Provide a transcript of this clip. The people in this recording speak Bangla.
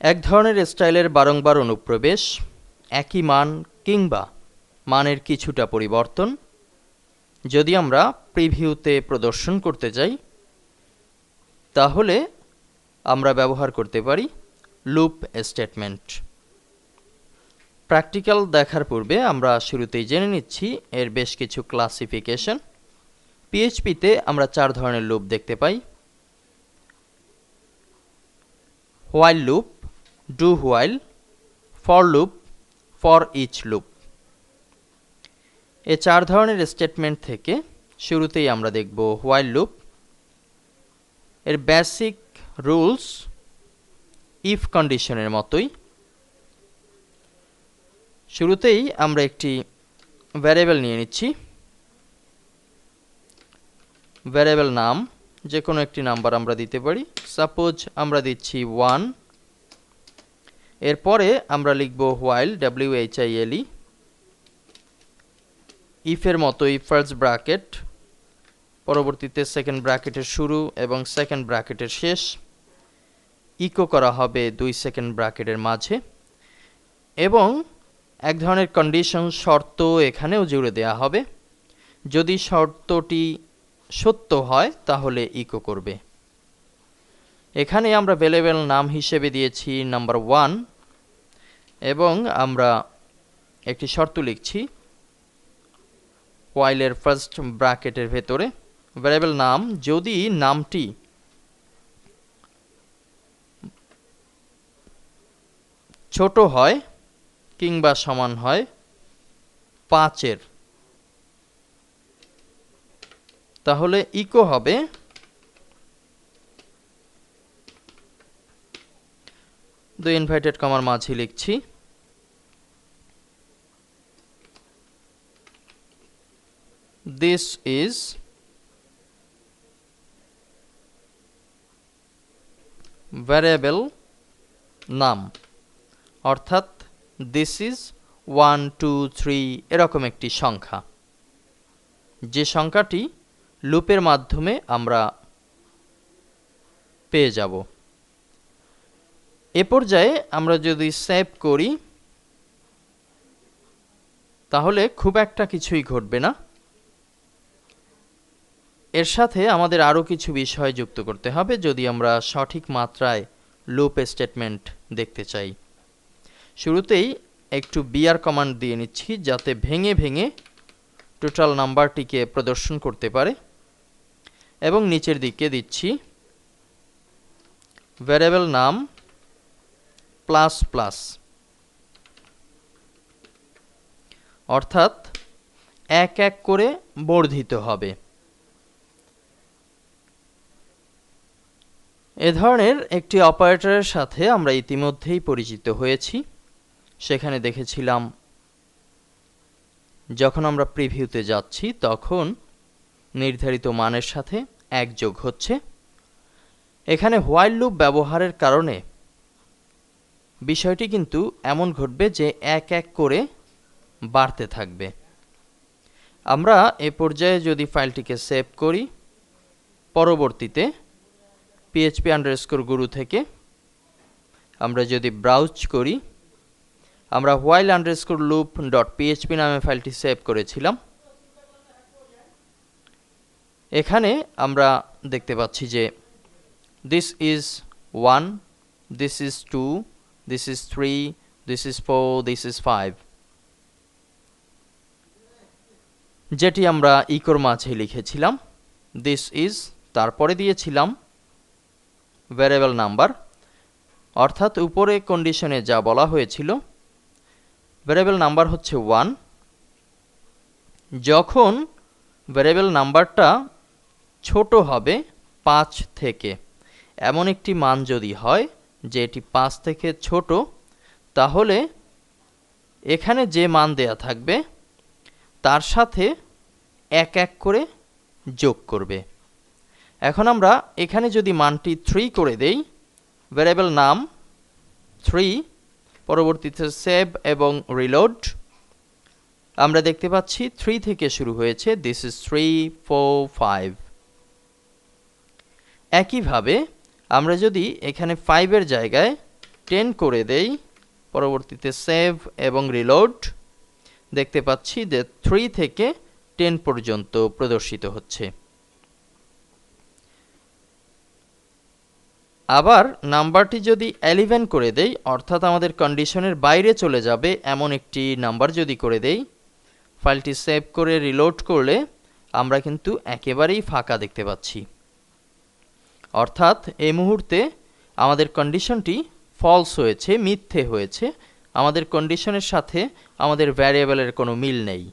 এক ধরনের স্টাইলের বারংবার অনুপ্রবেশ, একই মান কিংবা মানের কিছুটা পরিবর্তন যদি আমরা প্রিভিউতে প্রদর্শন করতে চাই, তাহলে আমরা ব্যবহার করতে পারি লুপ স্টেটমেন্ট। প্র্যাকটিক্যাল দেখার পূর্বে আমরা শুরুতেই জেনে নিচ্ছি এর বেশ কিছু ক্লাসিফিকেশন। পিএইচপিতে আমরা 4 ধরনের লুপ দেখতে পাই: while loop, do while, for loop, for each loop. এই 4 ধরনের স্টেটমেন্ট থেকে শুরুতেই আমরা দেখব হোয়াইল লুপ। এর বেসিক রুলস ইফ কন্ডিশনের মতোই। শুরুতেই আমরা একটি ভ্যারিয়েবল নিয়ে নিচ্ছি, ভ্যারিয়েবল নাম যে কোনো একটি নাম্বার আমরা দিতে পারি। সাপোজ আমরা দিচ্ছি 1। এরপরে আমরা লিখব হোয়াইল, WHILE, ইফের মতোই ফার্স্ট ব্র্যাকেট, পরবর্তীতে সেকেন্ড ব্র্যাকেটের শুরু এবং সেকেন্ড ব্র্যাকেটের শেষ, ইকো করা হবে 2 সেকেন্ড ব্র্যাকেটের মাঝে, এবং এক ধরনের কন্ডিশন শর্ত এখানেও জুড়ে দেওয়া হবে। যদি শর্তটি সত্য হয় তাহলে ইকো করবে। এখানে আমরা ভ্যারিয়েবল নাম হিসেবে দিয়েছি নাম্বার 1 এবং আমরা একটি শর্ত লিখছি হোয়াইলের ফার্স্ট ব্র্যাকেটের ভেতরে। ভ্যারিয়েবল নাম যদি নামটি ছোট হয় কিংবা সমান হয় 5-এর, তাহলে ইকো হবে দুই ইনভার্টেড কমার মাঝে লিখছি দিস ইজ ভ্যারিয়েবল নাম, অর্থাৎ দিস ইজ 1 2 3 এরকম একটি সংখ্যা, যে সংখ্যাটি লুপের মাধ্যমে আমরা পেয়ে যাব। এ পর্যায়ে আমরা যদি সেভ করি তাহলে খুব একটা কিছুই ঘটবে না। এর সাথে আমাদের আরও কিছু বিষয় যুক্ত করতে হবে যদি আমরা সঠিক মাত্রায় লুপ স্টেটমেন্ট দেখতে চাই। শুরুতেই একটু বিআর কমান্ড দিয়ে নিচ্ছি যাতে ভেঙে ভেঙে টোটাল নাম্বারটিকে প্রদর্শন করতে পারে, এবং নিচের দিকে দিচ্ছি ভ্যারিয়েবল নাম প্লাস প্লাস, অর্থাৎ এক এক করে বর্ধিত হবে। এ ধরনের একটি অপারেটরের সাথে আমরা ইতিমধ্যেই পরিচিত হয়েছি। সেখানে দেখেছিলাম যখন আমরা প্রিভিউতে যাচ্ছি তখন নির্ধারিত মানের সাথে 1 যোগ হচ্ছে। এখানে হোয়াইল লুপ ব্যবহারের কারণে বিষয়টি কিন্তু এমন ঘটবে যে এক এক করে বাড়তে থাকবে। আমরা এ পর্যায়ে যদি ফাইলটিকে সেভ করি, পরবর্তীতে php_guru থেকে আমরা যদি ব্রাউজ করি, আমরা while_loop.php নামে ফাইলটি সেভ করেছিলাম। এখানে আমরা দেখতে পাচ্ছি যে this is 1, this is 2, this is 3, this is 4, this is 5, যেটি আমরা ইকোর মাঝে লিখেছিলাম। this is, তারপরে দিয়েছিলাম ভ্যারিয়েবল নাম্বার, অর্থাৎ উপরে কন্ডিশনে যা বলা হয়েছিল ভ্যারিয়েবল নাম্বার হচ্ছে 1। যখন ভ্যারিয়েবল নাম্বারটা ছোট হবে 5 থেকে, এমন একটি মান যদি হয় যে এটি 5 থেকে ছোট, তাহলে এখানে যে মান দেয়া থাকবে তার সাথে এক এক করে যোগ করবে। এখন আমরা এখানে যদি মানটি 3 করে দেই, ভ্যারিয়েবল নাম 3, পরবর্তীতে সেভ এবং রিলোড, আমরা দেখতে পাচ্ছি 3 থেকে শুরু হয়েছে, দিস ইজ 3 4 5। একইভাবে আমরা যদি এখানে 5 এর জায়গায় 10 করে দেই, পরবর্তীতে সেভ এবং রিলোড, দেখতে পাচ্ছি যে 3 থেকে 10 পর্যন্ত প্রদর্শিত হচ্ছে। আবার নাম্বারটি যদি 11 করে দেই, অর্থাৎ আমাদের কন্ডিশনের বাইরে চলে যাবে এমন একটি নাম্বার যদি করে দেই, ফাইলটি সেভ করে রিলোড করলে আমরা কিন্তু একেবারেই ফাঁকা দেখতে পাচ্ছি। অর্থাৎ এই মুহূর্তে আমাদের কন্ডিশনটি ফলস হয়েছে, মিথ্যে হয়েছে, আমাদের কন্ডিশনের সাথে আমাদের ভ্যারিয়েবলের কোনো মিল নেই।